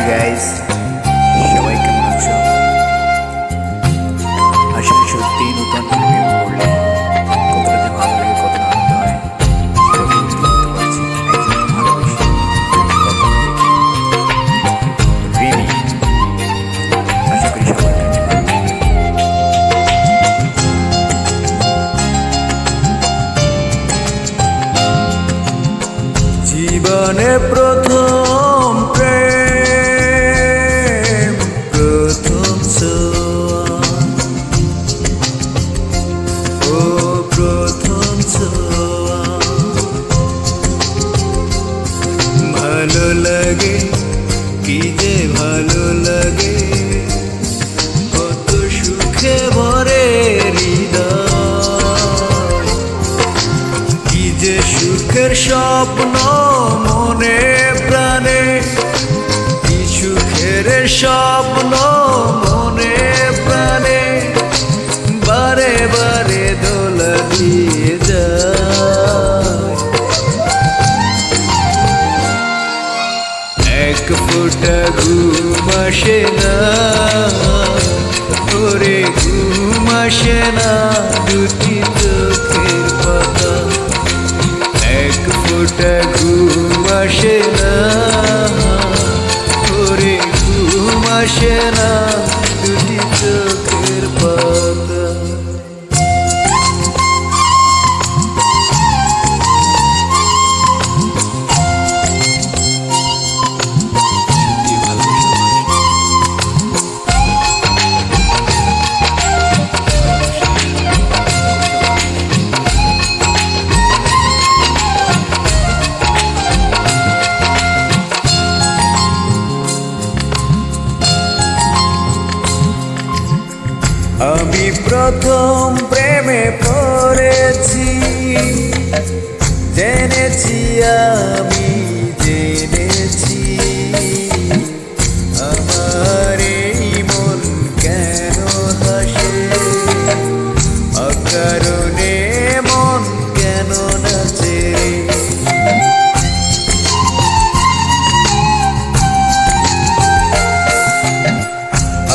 Hi guys, সবাই কেমন আছো? আসলে সত্যি নতুন প্রেমে পড়লে কতটা যে ভালো লাগে, কতটা আনন্দ হয় সেটা বলতে বলতে পারছি না। একজনকে ভালোবেসে কখনো দেখি রিমি, আশা করি সবার কাছে ভালো লাগবে। জীবনে প্রথম প্রেম, প্রথম ছোঁয়া, ও প্রথম ছোঁয়া। ভালো লাগে, কি যে ভালো লাগে, কত সুখে ভরে হৃদয়। কি যে সুখের স্বপ্ন মনে প্রাণে, কি সুখের স্বপ্ন মনে প্রাণে, বারে বারে দোলা দিয়ে যায়। এক ফোঁটা ঘুম আসে না, ওরে ঘুম আসে না দুটি চোখের পাতা। এক ফোঁটা ঘুম আসে না, ওরে ঘুম আসে না দুটি চোখের পাতা। সত্যি ভালোবাসা আমি প্রথম প্রেমে পড়েছি, জেনেছি আমি জেনেছি, আমার এই মন কেন হাসে, অকারণে মন কেন নাচে।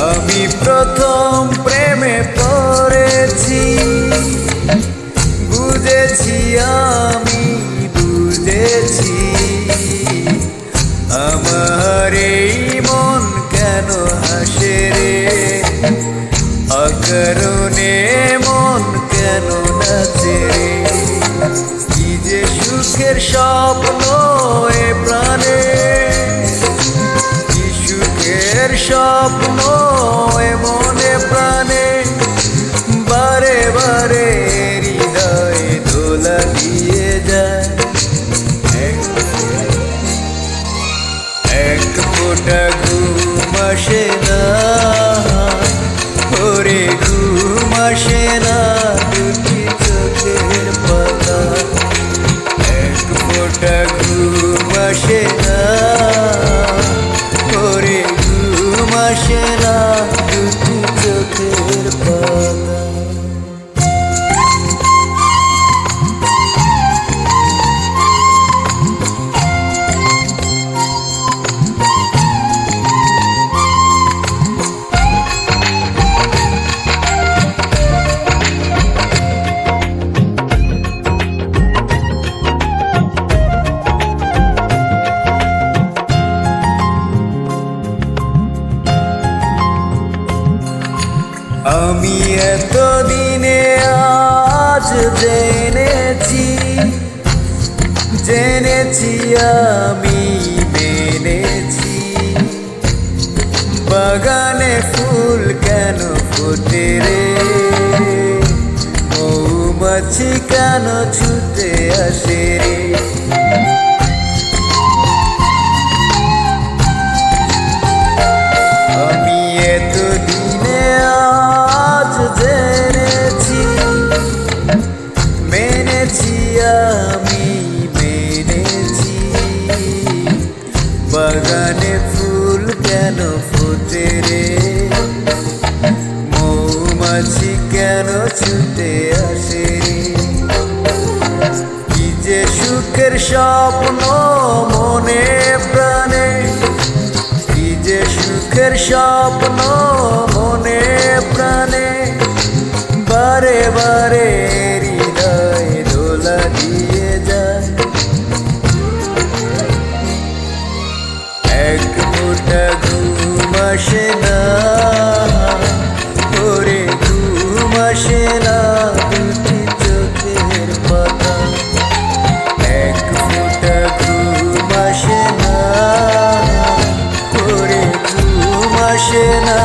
আমি প্রথম প্রেমে পড়েছি, বুঝেছি আমি বুঝেছি, আমার এই মন কেন হাসে রে, অকারণে মন কেন নাচে রে। কি যে সুখের স্বপ্ন এ প্রাণে, কি সুখের স্বপ্ন এ মনে প্রাণে, বারে বারে হৃদয়ে দোলা দিয়ে যায়। এক ফোঁটা ঘুম আসে না, ওরে ঘুম আসে না দুটি চোখের পাতা। এক ফোঁটা ঘুম আসে না, ওরে ঘুম আসে না দুটি চোখের পাতা। আমি এতদিনে আজ জেনেছি, জেনেছি আমি মেনেছি, বাগানে ফুল কেন ফোটে রে, মৌমাছি কেন ছুটে আসে রে। আমি এতদিনে আজ জেনেছি, মেনেছি আমি মেনেছি, বাগানে ফুল কেন ফোটে রে, মৌমাছি কেন ছুটে আসে। কি যে সুখের স্বপ্ন মনে প্রাণে, না